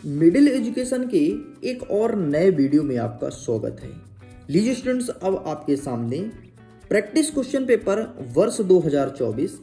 Middle education के एक और नए वीडियो में आपका स्वागत है। लीजिए स्टूडेंट्स, अब आपके सामने प्रैक्टिस क्वेश्चन पेपर वर्ष 2024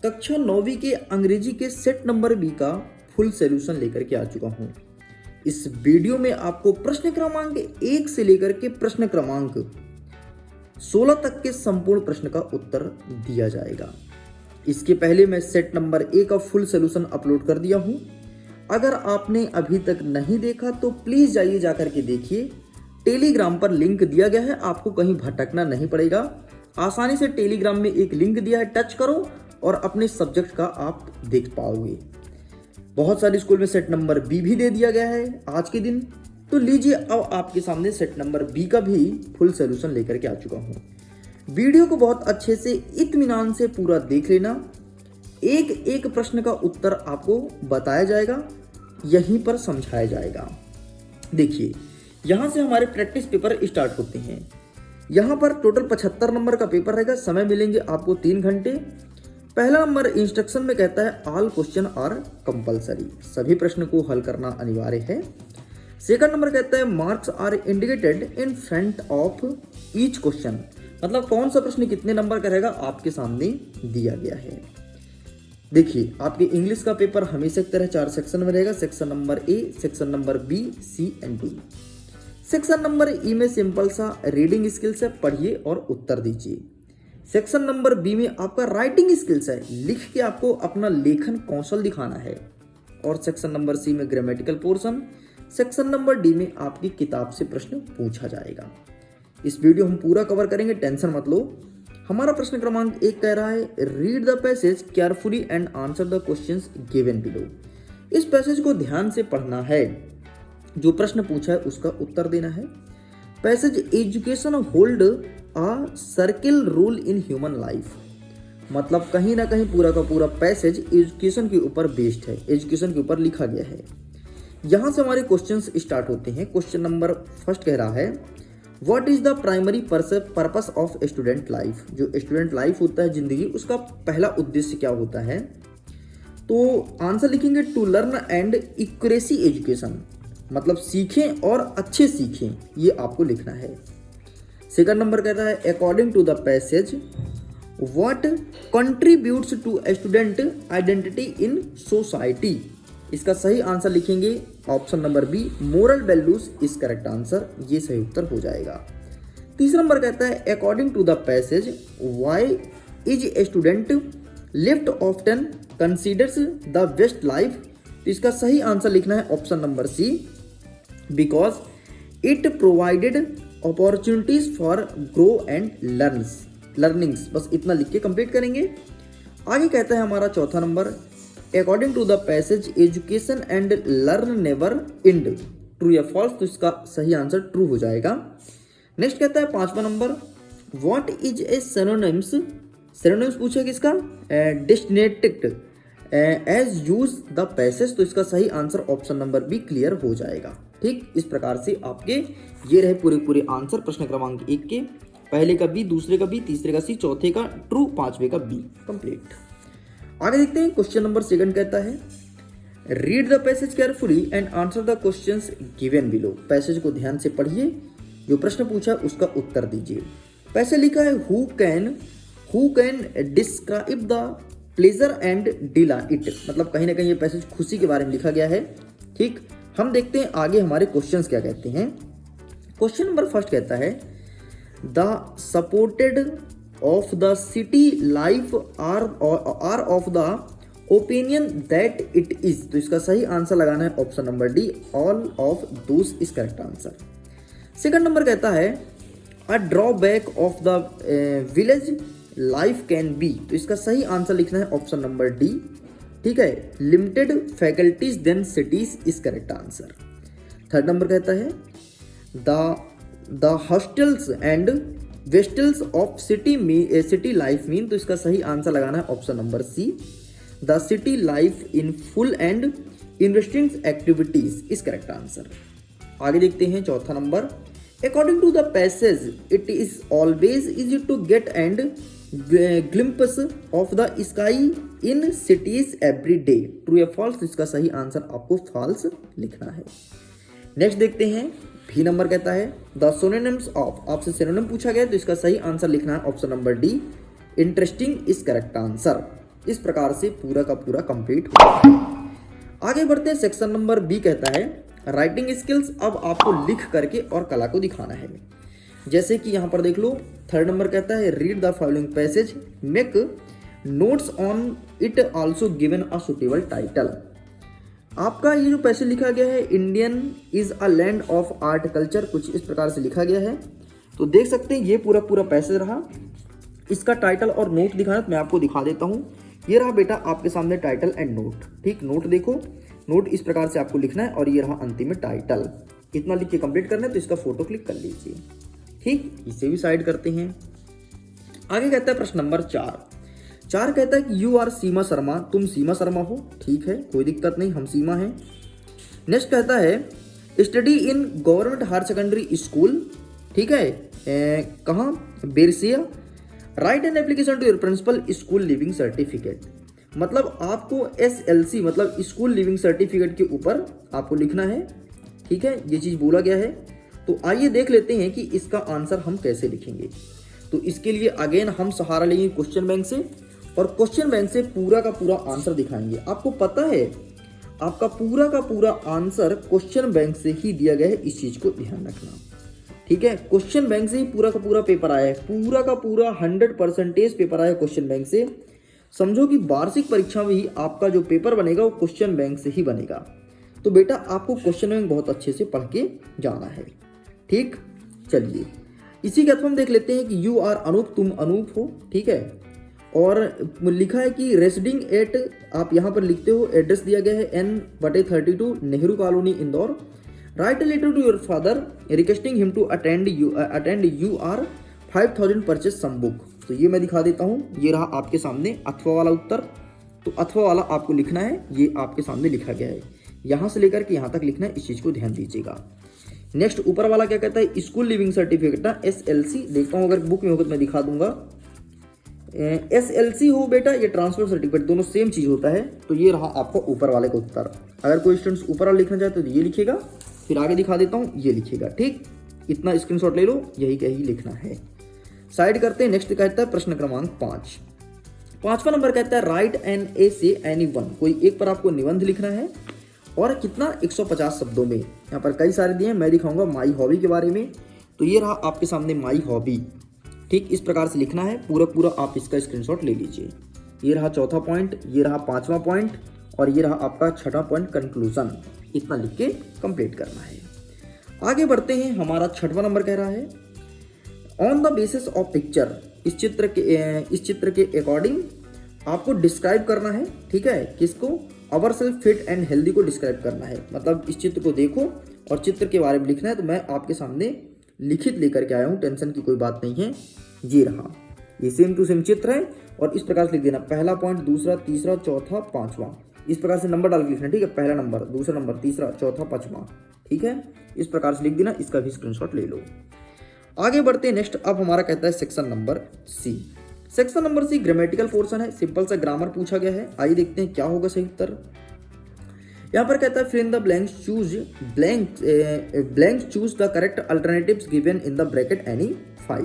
कक्षा 9वीं के अंग्रेजी के सेट नंबर बी का फुल सॉल्यूशन लेकर के आ चुका हूं। इस वीडियो में आपको प्रश्न क्रमांक 1 से लेकर के प्रश्न क्रमांक 16 तक के संपूर्ण प्रश्न का उत्तर दिया जाएगा। इसके पहले मैं सेट नंबर ए का फुल सॉल्यूशन अपलोड कर दिया हूं। अगर आपने अभी तक नहीं देखा तो प्लीज जाइए जाकर के देखिए। टेलीग्राम पर लिंक दिया गया है, आपको कहीं भटकना नहीं पड़ेगा। आसानी से टेलीग्राम में एक लिंक दिया है, टच करो और अपने सब्जेक्ट का आप देख पाओगे। बहुत सारे स्कूल में सेट नंबर बी भी दे दिया गया है आज के दिन। तो लीजिए, अब आपके सामने सेट नंबर बी का भी फुल सॉल्यूशन लेकर के आ चुका हूं। वीडियो को बहुत अच्छे से इत्मीनान से पूरा देख लेना। एक एक प्रश्न का उत्तर आपको बताया जाएगा, यहीं पर समझाया जाएगा। देखिए, यहां से हमारे प्रैक्टिस पेपर स्टार्ट होते हैं। यहां पर टोटल 75 नंबर का पेपर रहेगा। समय मिलेंगे आपको 3 घंटे। पहला नंबर इंस्ट्रक्शन में कहता है ऑल क्वेश्चन आर कंपलसरी, सभी प्रश्न को हल करना अनिवार्य है। सेकंड नंबर कहता है marks are indicated in front of each question, मतलब कौन सा प्रश्न कितने नंबर का रहेगा आपके सामने दिया गया है। देखिए, आपके इंग्लिश का पेपर हमेशा की तरह 4 सेक्शन में रहेगा। Section number A, section number B, C and D. Section number E में सिंपल सा रीडिंग स्किल्स है, पढ़िए और उत्तर दीजिए। सेक्शन नंबर बी में आपका राइटिंग स्किल्स है, लिख के आपको अपना लेखन कौशल दिखाना है। और सेक्शन नंबर सी में grammatical portion. Section number D में आपकी किताब से प्रश्न पूछा जाएगा। इस वीडियो हम पूरा कवर करेंगे, टेंशन मत लो। हमारा प्रश्न क्रमांक 1 कह रहा है read the passage carefully and answer the questions given below. इस पैसेज को ध्यान से पढ़ना है, जो प्रश्न पूछा है उसका उत्तर देना है। Passage education hold a circle role in human life, मतलब कहीं ना कहीं पूरा का पूरा पैसेज एजुकेशन के ऊपर बेस्ड है, एजुकेशन के ऊपर लिखा गया है। यहां से हमारे क्वेश्चंस स्टार्ट होते हैं। क्वेश्चन नंबर फर्स्ट कह रहा है what is the primary purpose of student life. जो स्टूडेंट लाइफ होता है जिंदगी, उसका पहला उद्देश्य क्या होता है। तो आंसर लिखेंगे to learn and accuracy education, मतलब सीखें और अच्छे सीखें, ये आपको लिखना है। सेकंड नंबर कहता है according to the passage what contributes to student identity in society. इसका सही आंसर लिखेंगे option number B, moral values is correct answer, ये सही उत्तर हो जाएगा। तीसरा नंबर कहता है according to the passage why is a student left often considers the best life. तो इसका सही आंसर लिखना है option number C, because it provided opportunities for grow and learnings. बस इतना लिख के कंप्लीट करेंगे। आगे कहता है हमारा चौथा number according to the passage education and learn never end, true या फॉल्स। तो इसका सही आंसर ट्रू हो जाएगा। नेक्स्ट कहता है पांचवा number what is a synonyms. Synonyms पूछे किसका, destinated as use the passage. तो इसका सही answer option number B clear हो जाएगा। ठीक, इस प्रकार से आपके ये रहे पूरे आंसर प्रश्न क्रमांक 1 के। पहले का बी, दूसरे का बी, तीसरे का सी, चौथे का ट्रू, पांचवे का बी कंप्लीट। आगे देखते हैं क्वेश्चन नंबर 2 कहता है read the passage carefully and answer the questions given below. Passage को ध्यान से पढ़िए, जो प्रश्न पूछा उसका उत्तर दीजिए। पैसे लिखा है who can describe the pleasure and delight, मतलब कहीं ना कहीं ये पैसेज खुशी के बारे में लिखा गया है। ठीक, हम देखते हैं आगे हमारे क्वेश्चंस क्या कहते हैं। क्वेश्चन नंबर फर्स्ट कहता है the supported of the city life are of the opinion that it is। तो इसका सही आंसर लगाना है option number D, all of those is correct answer. Second number कहता है a drawback of the village life can be. तो इसका सही आंसर लिखना है ऑप्शन नंबर डी। ठीक है, limited faculties than cities is correct answer. Third number कहता है the hustles and bustles of city life mean. तो इसका सही आंसर लगाना है option number C, the city life in full and investing activities is correct answer. आगे देखते हैं चौथा number according to the passage it is always easy to get and glimpse of the sky in cities every day, true या false? इसका सही answer आपको false लिखना है। नेक्स्ट देखते हैं, भी नंबर कहता है द सिनोनिम्स ऑफ, आपसे सिनोनिम पूछा गया तो इसका सही आंसर लिखना है option number D, interesting is correct answer. इस प्रकार से पूरा का पूरा कंप्लीट हो गया। आगे बढ़ते हैं, सेक्शन नंबर बी कहता है राइटिंग स्किल्स। अब आपको लिख करके और कला को दिखाना है। जैसे कि यहाँ पर देख लो, थर्ड नंबर कहता है read the following passage, make notes on it, also given a suitable title. आपका ये जो पैसेज लिखा गया है, Indian is a land of art culture, कुछ इस प्रकार से लिखा गया है। तो देख सकते हैं ये पूरा पूरा पैसेज रहा। इसका टाइटल और नोट दिखाना तो मैं आपको दिखा देता हूँ। ये रहा बेटा आपके सामने टाइटल एंड नोट। ठीक, नोट देखो, नोट इस प्रकार से आपको लिखना है और ये रहा अंतिम में टाइटल। इतना लिख के कंप्लीट करना है तो इसका फोटो क्लिक कर लीजिए। ठीक, इसे भी साइड करते हैं। आगे कहता है प्रश्न नंबर 4 कहता है कि यू आर सीमा शर्मा, तुम सीमा शर्मा हो। ठीक है, कोई दिक्कत नहीं, हम सीमा हैं। नेक्स्ट कहता है study in government higher secondary school. ठीक है, कहाँ? Berasia. Write an application to your principal school leaving certificate. मतलब आपको SLC मतलब स्कूल लिविंग सर्टिफिकेट के ऊपर आपको लिखना है। ठीक है, ये चीज़ बोला गया है। तो आइए देख लेते हैं कि इसका आंसर हम कैसे लिखेंगे। तो इसके लिए अगेन हम सहारा लेंगे क्वेश्चन बैंक से और क्वेश्चन बैंक से पूरा का पूरा आंसर दिखाएंगे। आपको पता है आपका पूरा का पूरा आंसर क्वेश्चन बैंक से ही दिया गया है, इस चीज़ को ध्यान रखना। ठीक है, क्वेश्चन बैंक से ही पूरा का पूरा पेपर आया है, पूरा का पूरा 100% पेपर आया है क्वेश्चन बैंक से। समझो कि वार्षिक परीक्षा में ही आपका जो पेपर बनेगा वो क्वेश्चन बैंक से ही बनेगा। तो बेटा आपको क्वेश्चन बैंक बहुत अच्छे से पढ़ के जाना है। ठीक, चलिए इसी के हम देख लेते हैं कि यू आर अनूप, तुम अनूप हो। ठीक है, और लिखा है कि रेसिडिंग एट, आप यहाँ पर लिखते हो, एड्रेस दिया गया है N/32 Nehru colony Indore. Write a letter to your father requesting him to attend you are 5000 purchase some book. तो ये मैं दिखा देता हूँ, ये रहा आपके सामने अथवा वाला उत्तर। तो अथवा वाला आपको लिखना है, ये आपके सामने लिखा गया है, यहाँ से लेकर के यहाँ तक लिखना है, इस चीज़ को ध्यान दीजिएगा। नेक्स्ट ऊपर वाला क्या कहता है, स्कूल लिविंग सर्टिफिकेट ना SLC, देखता हूँ अगर बुक में होगा तो मैं दिखा दूंगा। SLC हो बेटा, ये ट्रांसफर सर्टिफिकेट, दोनों सेम चीज़ होता है। तो ये रहा आपका ऊपर वाले का उत्तर। अगर कोई स्टूडेंट्स ऊपर वाला लिखना चाहे तो ये लिखेगा, फिर आगे दिखा देता हूँ, ये लिखेगा। ठीक, इतना स्क्रीनशॉट ले लो, यही यही लिखना है। साइड करते हैं। नेक्स्ट कहता है प्रश्न क्रमांक 5। 5वां नंबर कहता है राइट एन ऐसे एनी वन, कोई एक पर आपको निबंध लिखना है और कितना 150 शब्दों में। यहाँ पर कई सारे दिए हैं, मैं दिखाऊंगा माई हॉबी के बारे में। तो ये रहा आपके सामने माई हॉबी। ठीक, इस प्रकार से लिखना है, पूरा पूरा आप इसका स्क्रीनशॉट ले लीजिए। ये रहा चौथा पॉइंट, ये रहा 5वां पॉइंट और ये रहा आपका 6वां पॉइंट कंक्लूजन। इतना लिख के कंप्लीट करना है। आगे बढ़ते हैं, हमारा 6वां नंबर कह रहा है on the basis of picture, इस चित्र के अकॉर्डिंग आपको डिस्क्राइब करना है। ठीक है, किसको? Our self fit and healthy को डिस्क्राइब करना है। मतलब इस चित्र को देखो और चित्र के बारे में लिखना है। तो मैं आपके सामने लिखित लेकर के आया हूँ, टेंशन की कोई बात नहीं है। ये रहा, ये सेम टू सेम चित्र है और इस प्रकार से लिख देना, पहला पॉइंट, दूसरा, तीसरा, चौथा, 5वां, इस प्रकार से नंबर डाल के लिखना। ठीक है, पहला नंबर, दूसरा नंबर, तीसरा, चौथा, 5वां। ठीक है, इस प्रकार से लिख देना, इसका भी स्क्रीनशॉट ले लो। आगे बढ़ते हैं। नेक्स्ट अब हमारा कहता है section number C. Section number C grammatical portion है, सिंपल सा ग्रामर पूछा गया है। आइए देखते हैं क्या होगा सही उत्तर। यहाँ पर कहता है fill in the blanks, choose the correct alternatives given in the bracket any 5।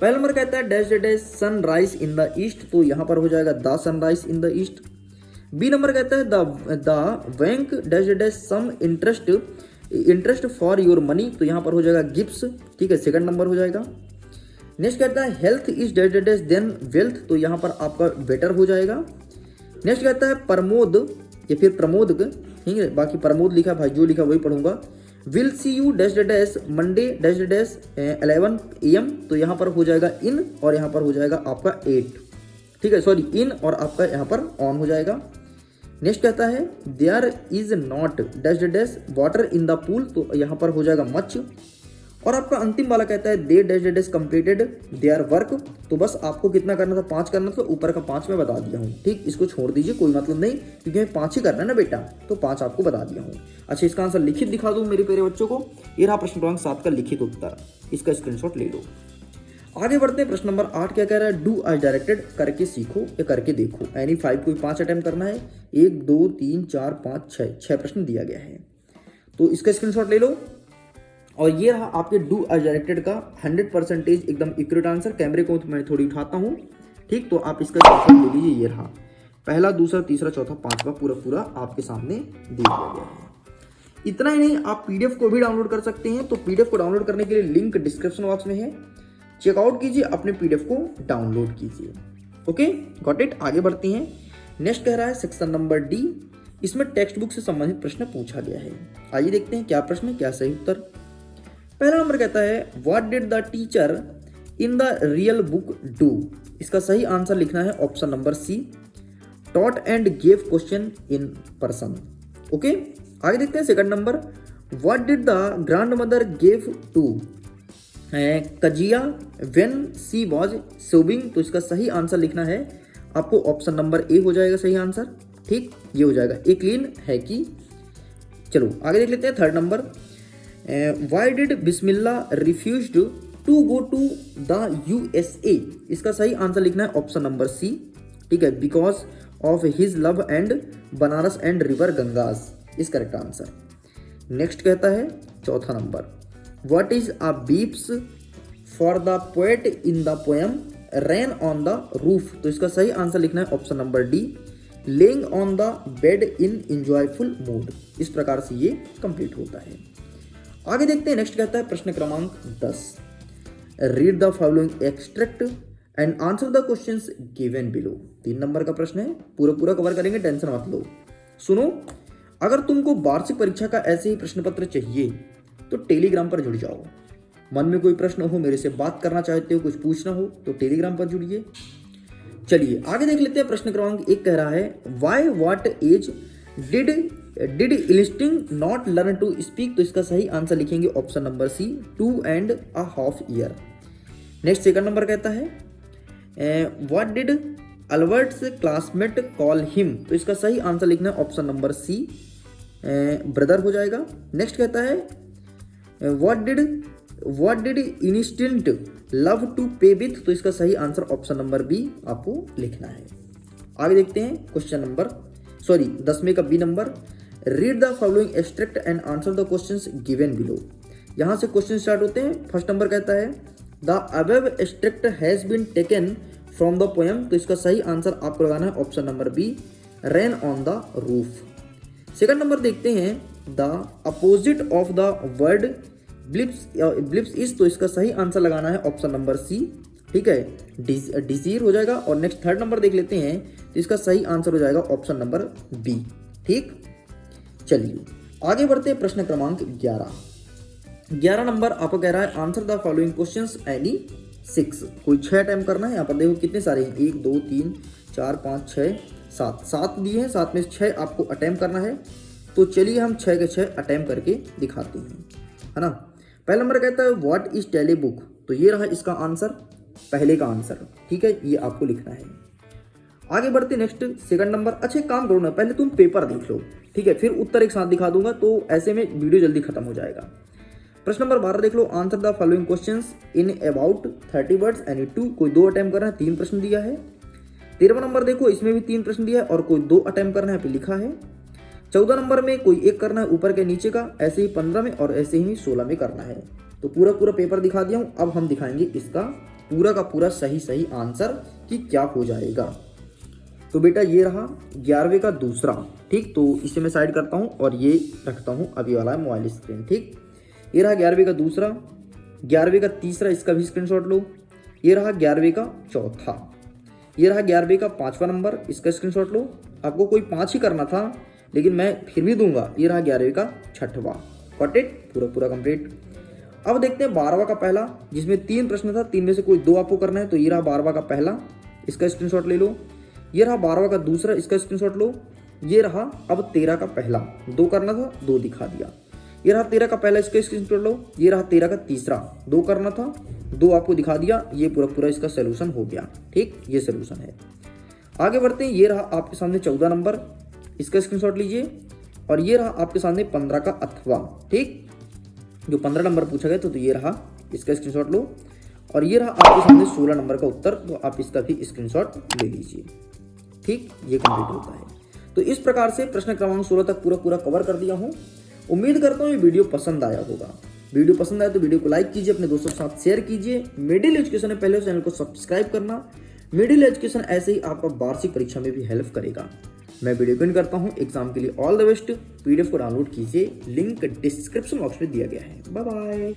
पहला नंबर कहता है dash dash sunrise in the east, तो यहाँ पर हो जाएगा the sunrise in the east. B number कहता है the bank dash dash some interest for your money, तो यहाँ पर हो जाएगा गिफ्ट्स। ठीक है, सेकंड नंबर हो जाएगा। नेक्स्ट कहता है health is dash dash then wealth, तो यहाँ पर आपका बेटर हो जाएगा। नेक्स्ट कहता है प्रमोद या फिर प्रमोद, ठीक है, बाकी प्रमोद लिखा भाई, जो लिखा वही पढ़ूंगा। Will see you dash dash Monday dash dash 11 AM, तो यहाँ पर हो जाएगा इन और यहाँ पर हो जाएगा आपका 8। ठीक है, सॉरी, इन और आपका यहाँ पर ऑन हो जाएगा। नेक्स्ट कहता है there is not dash dash water in the pool, तो यहाँ पर हो जाएगा मच। और आपका अंतिम वाला कहता है they dash dash completed their work, तो बस आपको कितना करना था, 5 करना था। ऊपर का 5 मैं बता दिया हूँ। ठीक, इसको छोड़ दीजिए, कोई मतलब नहीं, क्योंकि 5 ही करना है ना बेटा, तो 5 आपको बता दिया हूँ। अच्छा, इसका आंसर लिखित दिखा दूँ मेरे प्यारे बच्चों को। ये रहा प्रश्न क्रमांक 7 का लिखित उत्तर, इसका स्क्रीनशॉट ले लो। आगे बढ़ते हैं, प्रश्न नंबर 8 क्या कह रहा है, डू एज डायरेक्टेड, करके सीखो या करके देखो। एनी 5 कोई 5 अटेम्प्ट करना है, 1 2 3 4 5 6 प्रश्न दिया गया है, तो इसका स्क्रीनशॉट ले लो। और ये रहा आपके डू एज डायरेक्टेड का 100% एकदम एक्यूरेट आंसर। कैमरे को मैं थोड़ी उठाता हूँ, ठीक, तो आप इसका स्क्रीनशॉट ले लीजिए। ये रहा पहला, दूसरा, तीसरा, चौथा, पांचवा पूरा आपके सामने दे दिया गया है। इतना ही नहीं, आप पीडीएफ को भी डाउनलोड कर सकते हैं। तो पीडीएफ को डाउनलोड करने के लिए लिंक डिस्क्रिप्शन बॉक्स में है, चेकआउट कीजिए, अपने पीडीएफ को डाउनलोड कीजिए। Okay, got it. आगे बढ़ते हैं। नेक्स्ट कह रहा है सेक्शन नंबर डी, इसमें टेक्स्ट बुक से संबंधित प्रश्न पूछा गया है। आइए देखते हैं क्या प्रश्न, क्या सही उत्तर। पहला नंबर कहता है, what did the teacher in the real book do. इसका सही आंसर लिखना है option number C, taught and gave question in person. Okay, आगे देखते हैं second number, what did the grandmother gave to Kajiya when she was sobbing. तो इसका सही आंसर लिखना है आपको ऑप्शन नंबर ए हो जाएगा सही आंसर, ठीक, ये हो जाएगा। ए क्लीन है कि। चलो आगे देख लेते हैं third number, why did Bismillah refused to go to the USA. इसका सही आंसर लिखना है ऑप्शन नंबर सी, ठीक है, because of his love and Banaras and river Ganges is correct answer. Next कहता है चौथा number, what is a bliss for the poet in the poem rain on the roof. तो इसका सही आंसर लिखना है option number D, lying on the bed in enjoyful mood. इस प्रकार से ये कंप्लीट होता है। आगे देखते हैं, नेक्स्ट कहता है प्रश्न क्रमांक 10, read the following extract and answer the questions given below. 3 number का प्रश्न है, पूरा कवर करेंगे, टेंशन मत लो। सुनो, अगर तुमको वार्षिक परीक्षा का ऐसे ही प्रश्न पत्र चाहिए तो टेलीग्राम पर जुड़ जाओ। मन में कोई प्रश्न हो, मेरे से बात करना चाहते हो, कुछ पूछना हो तो टेलीग्राम पर जुड़िए। चलिए आगे देख लेते हैं। प्रश्न क्रमांक 1 कह रहा है, why what age did Einstein not learn to speak. तो इसका सही आंसर लिखेंगे option number C, 2.5 year. Next second number कहता है, what did Albert's classmate call him. तो इसका सही आंसर लिखना है ऑप्शन नंबर सी, ब्रदर हो जाएगा। नेक्स्ट कहता है, what did instinct love to pay with. तो इसका सही आंसर ऑप्शन नंबर बी आपको लिखना है। आगे देखते हैं क्वेश्चन नंबर 10वें का B number, read the following extract and answer the questions given below. यहां से क्वेश्चन स्टार्ट होते हैं। फर्स्ट नंबर कहता है, the above extract has been taken from the poem. तो इसका सही आंसर आपको लगाना है option number B, rain on the roof. Second number देखते हैं, the opposite of the word blips is. तो इसका सही आंसर लगाना है ऑप्शन नंबर सी, ठीक है, डिजीर हो जाएगा। और नेक्स्ट थर्ड नंबर देख लेते हैं, तो इसका सही आंसर हो जाएगा ऑप्शन नंबर बी, ठीक। चलिए आगे बढ़ते हैं, प्रश्न क्रमांक 11 नंबर आपको कह रहा है, answer the following questions any 6। कोई 6 अटेम्प्ट करना है। यहाँ पर देखो कितने सारे हैं, 1 2 3 4 5 6 7 दिए हैं, 7 में 6 आपको अटेम्प्ट करना है। तो चलिए हम 6 के 6 अटेम्प्ट करके दिखाते हैं, है ना। पहला नंबर कहता है, व्हाट इज टेली बुक। तो ये रहा इसका आंसर, पहले का आंसर, ठीक है, ये आपको लिखना है। आगे बढ़ते नेक्स्ट सेकंड नंबर। अच्छा एक काम करो ना, पहले तुम पेपर देख लो, ठीक है, फिर उत्तर एक साथ दिखा दूंगा, तो ऐसे में वीडियो जल्दी खत्म हो जाएगा। प्रश्न नंबर 12 देख लो, answer the following questions in about 30 words any 2। कोई 2 अटेम्प्ट करना है, 3 प्रश्न दिया है। 13वां नंबर देखो, इसमें भी 3 प्रश्न दिया है और कोई 2 अटेम्प्ट करना है, पे लिखा है। 14 नंबर में कोई 1 करना है, ऊपर के नीचे का, ऐसे ही 15 में और ऐसे ही 16 में करना है। तो पूरा पेपर दिखा दिया हूं। अब हम दिखाएंगे इसका पूरा का पूरा सही आंसर कि क्या हो जाएगा। तो बेटा ये रहा 11वें का दूसरा, ठीक, तो इसे मैं साइड करता हूं और ये रखता हूं, अभी वाला है मोबाइल स्क्रीन, ठीक। ये रहा 11वें का दूसरा, 11वें का तीसरा, इसका भी स्क्रीनशॉट लो। ये रहा 11वें का चौथा, ये रहा 11वें का 5वां नंबर, इसका स्क्रीनशॉट लो। आपको कोई 5 ही करना था, लेकिन मैं फिर भी दूंगा। ये रहा 11वें का 6वां, गॉट इट, पूरा कंप्लीट। अब देखते हैं 12वां का पहला, जिसमें 3 प्रश्न था, 3 में से कोई 2 आपको करना है। तो ये रहा 12वां का पहला, इसका स्क्रीनशॉट ले लो। ये रहा 12वां का दूसरा, इसका स्क्रीनशॉट लो। ये रहा अब 13 का पहला, 2 करना था, 2 दिखा दिया। ये रहा 13 का पहला, इसका स्क्रीनशॉट लो। ये रहा 13 का तीसरा, 2 करना था, 2 आपको दिखा दिया। ये पूरा इसका सोल्यूशन हो गया, ठीक, ये सोल्यूशन है। आगे बढ़ते हैं। ये रहा आपके सामने 14 नंबर, इसका स्क्रीनशॉट लीजिए। और ये रहा आपके सामने 15 का अथवा, ठीक, जो 15 नंबर पूछा गया। तो ये रहा, इसका स्क्रीनशॉट लो। और ये रहा आपके सामने 16 नंबर का उत्तर, तो आप इसका भी स्क्रीनशॉट ले लीजिए। ठीक, ये कंप्लीट होता है। तो इस प्रकार से प्रश्न क्रमांक 16 तक पूरा कवर कर दिया हूँ। उम्मीद करता हूँ ये वीडियो पसंद आया होगा। वीडियो पसंद आया तो वीडियो को लाइक कीजिए, अपने दोस्तों के साथ शेयर कीजिए। मिडिल एजुकेशन है पहले चैनल को सब्सक्राइब करना। मिडिल एजुकेशन ऐसे ही आपका वार्षिक परीक्षा में भी हेल्प करेगा। मैं वीडियो को करता हूँ एग्जाम के लिए ऑल द बेस्ट। पीडीएफ को डाउनलोड कीजिए, लिंक डिस्क्रिप्शन बॉक्स में दिया गया है। Bye bye.